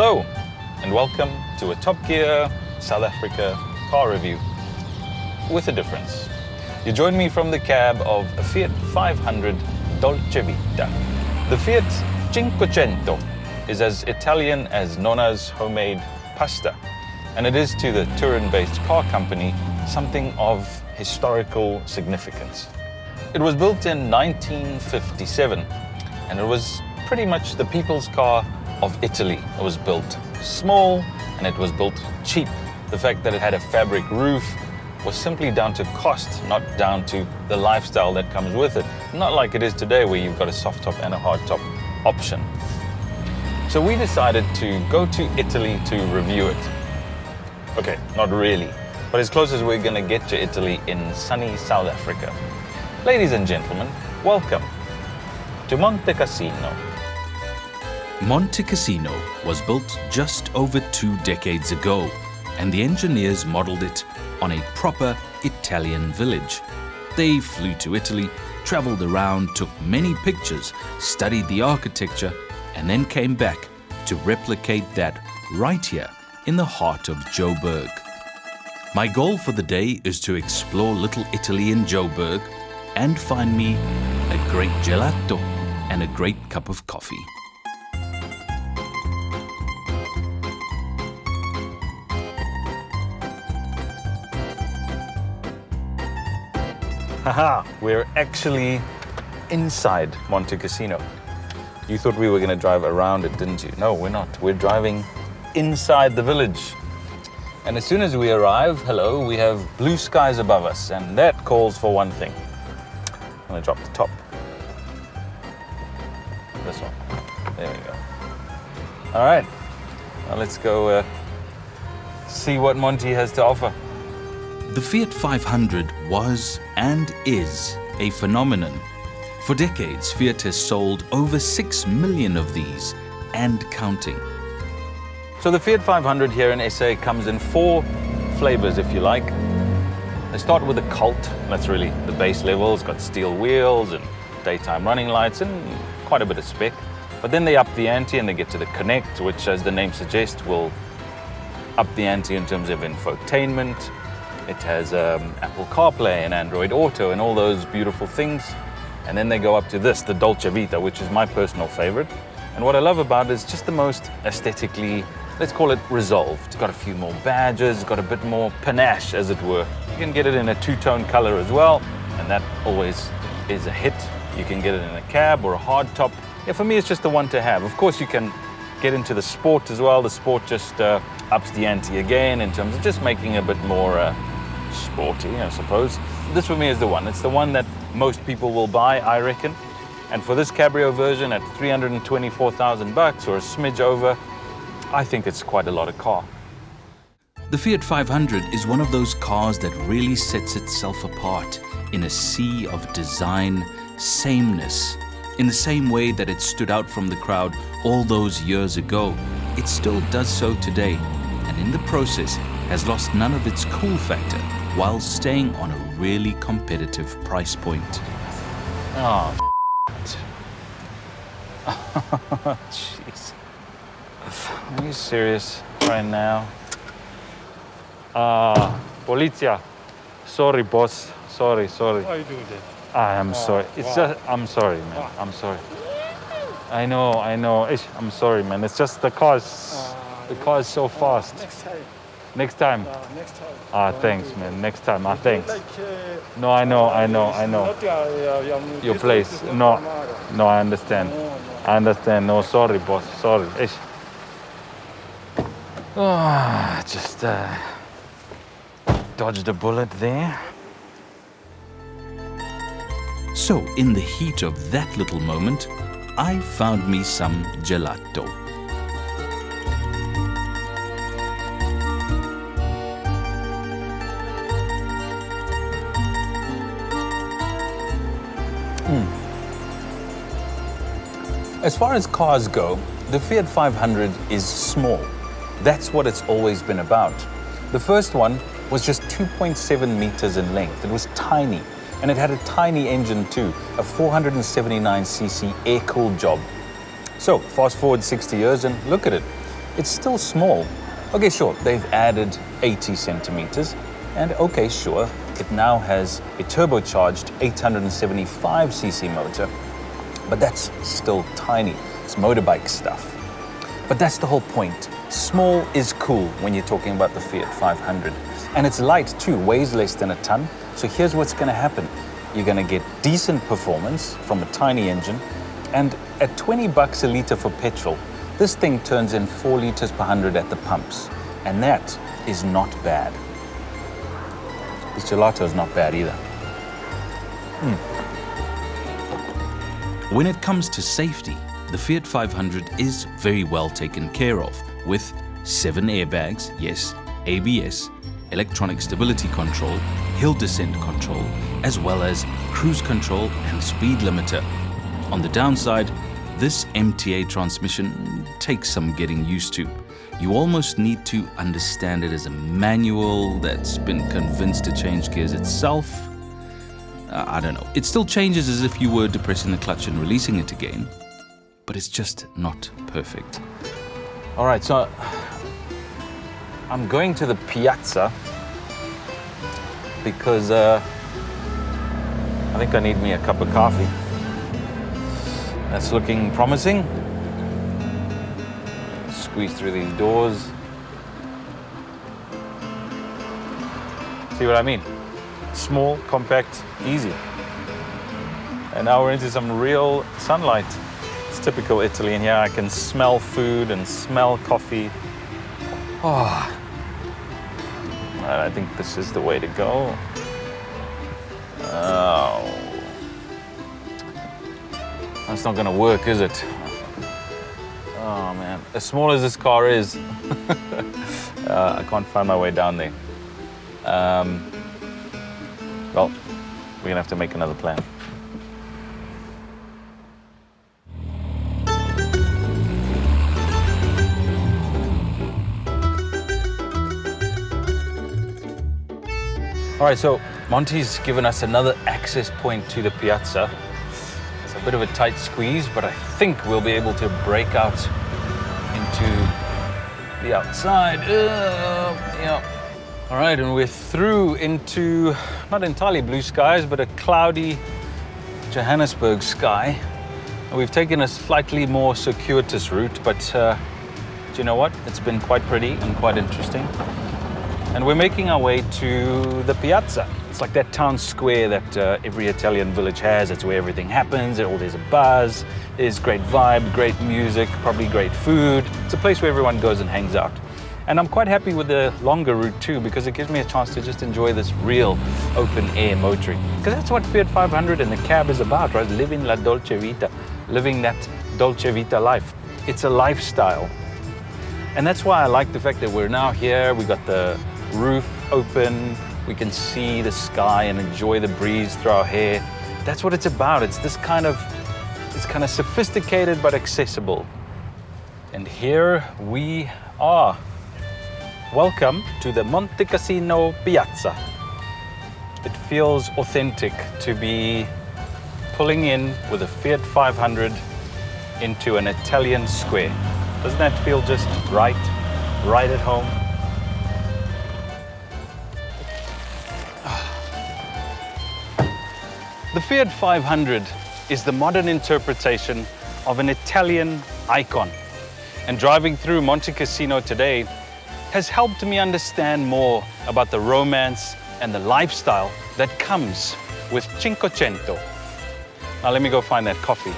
Hello and welcome to a TopGear South Africa car review with a difference. You join me from the cab of a Fiat 500 Dolce Vita. The Fiat Cinquecento is as Italian as Nonna's homemade pasta, and it is to the Turin-based car company something of historical significance. It was built in 1957 and it was pretty much the people's car of Italy. It was built small and it was built cheap. The fact that it had a fabric roof was simply down to cost, not down to the lifestyle that comes with it. Not like it is today where you've got a soft top and a hard top option. So we decided to go to Italy to review it. Okay, not really, but as close as we're gonna get to Italy in sunny South Africa. Ladies and gentlemen, welcome to Montecasino. Montecasino was built just over 2 decades ago, and the engineers modeled it on a proper Italian village. They flew to Italy, traveled around, took many pictures, studied the architecture, and then came back to replicate that right here in the heart of Joburg. My goal for the day is to explore Little Italy in Joburg and find me a great gelato and a great cup of coffee. Haha, we're actually inside Montecasino. You thought we were going to drive around it, didn't you? No, we're not. We're driving inside the village. And as soon as we arrive, hello, we have blue skies above us, and that calls for one thing. I'm going to drop the top. This one. There we go. All right, now let's go see what Monty has to offer. The Fiat 500 was and is a phenomenon. For decades, Fiat has sold over 6 million of these and counting. So the Fiat 500 here in SA comes in 4 flavors, if you like. They start with the Cult. That's really the base level. It's got steel wheels and daytime running lights and quite a bit of spec. But then they up the ante and they get to the Connect, which, as the name suggests, will up the ante in terms of infotainment. It has Apple CarPlay and Android Auto and all those beautiful things. And then they go up to this, the Dolce Vita, which is my personal favorite. And what I love about it is just the most aesthetically, let's call it resolved. It's got a few more badges, it's got a bit more panache, as it were. You can get it in a 2-tone color as well, and that always is a hit. You can get it in a cab or a hard top. Yeah, for me, it's just the one to have. Of course, you can get into the Sport as well. The Sport just ups the ante again in terms of just making it a bit more sporty, I suppose. This for me is the one. It's the one that most people will buy, I reckon. And for this Cabrio version at 324,000 bucks or a smidge over, I think it's quite a lot of car. The Fiat 500 is one of those cars that really sets itself apart in a sea of design sameness. In the same way that it stood out from the crowd all those years ago, it still does so today, and in the process has lost none of its cool factor while staying on a really competitive price point. Oh, jeez. Are you serious right now? Polizia. Sorry, boss. Sorry. Why you doing that? I am sorry. It's just, I'm sorry, man. I'm sorry. I know. I'm sorry, man. It's just the car is so fast. Next time. Next time. Next time. Thanks, man. Next time. Thanks. Like, No, I know. not Your place. No, I understand. I understand. No, sorry, boss. Sorry. Just dodged a bullet there. So, in the heat of that little moment, I found me some gelato. As far as cars go, the Fiat 500 is small. That's what it's always been about. The first one was just 2.7 meters in length. It was tiny, and it had a tiny engine too, a 479cc air-cooled job. So fast forward 60 years and look at it. it's still small. Okay, sure, they've added 80 centimeters, and okay, sure, it now has a turbocharged 875cc motor, but that's still tiny. It's motorbike stuff. But that's the whole point. Small is cool when you're talking about the Fiat 500. And it's light too, weighs less than a ton. So here's what's gonna happen. You're gonna get decent performance from a tiny engine, and at 20 bucks a litre for petrol, this thing turns in 4 litres per 100 at the pumps. And that is not bad. This gelato is not bad either. When it comes to safety, the Fiat 500 is very well taken care of, with 7 airbags, yes, ABS, electronic stability control, hill descent control, as well as cruise control and speed limiter. On the downside, this MTA transmission takes some getting used to. You almost need to understand it as a manual that's been convinced to change gears itself. I don't know. It still changes as if you were depressing the clutch and releasing it again, but it's just not perfect. All right, so I'm going to the piazza because I think I need me a cup of coffee. That's looking promising. Squeeze through these doors. See what I mean? Small, compact, easy. And now we're into some real sunlight. It's typical Italy in here. I can smell food and smell coffee. Oh. And I think this is the way to go. Oh. That's not gonna work, is it? Oh man, as small as this car is, I can't find my way down there. Well, we're gonna have to make another plan. All right, so Monty's given us another access point to the piazza. It's a bit of a tight squeeze, but I think we'll be able to break out into the outside. Yeah. All right, and we're through into not entirely blue skies, but a cloudy Johannesburg sky. And we've taken a slightly more circuitous route, but do you know what? It's been quite pretty and quite interesting. And we're making our way to the piazza. It's like that town square that every Italian village has. It's where everything happens. There's a buzz, there's great vibe, great music, probably great food. It's a place where everyone goes and hangs out. And I'm quite happy with the longer route too, because it gives me a chance to just enjoy this real open air motoring. Because that's what Fiat 500 and the cab is about, right? Living la dolce vita, living that dolce vita life. It's a lifestyle. And that's why I like the fact that we're now here. We got the roof open. We can see the sky and enjoy the breeze through our hair. That's what it's about. It's kind of sophisticated but accessible. And here we are. Welcome to the Montecasino Piazza. It feels authentic to be pulling in with a Fiat 500 into an Italian square. Doesn't that feel just right at home? The Fiat 500 is the modern interpretation of an Italian icon. And driving through Montecasino today has helped me understand more about the romance and the lifestyle that comes with Cinquecento. Now let me go find that coffee.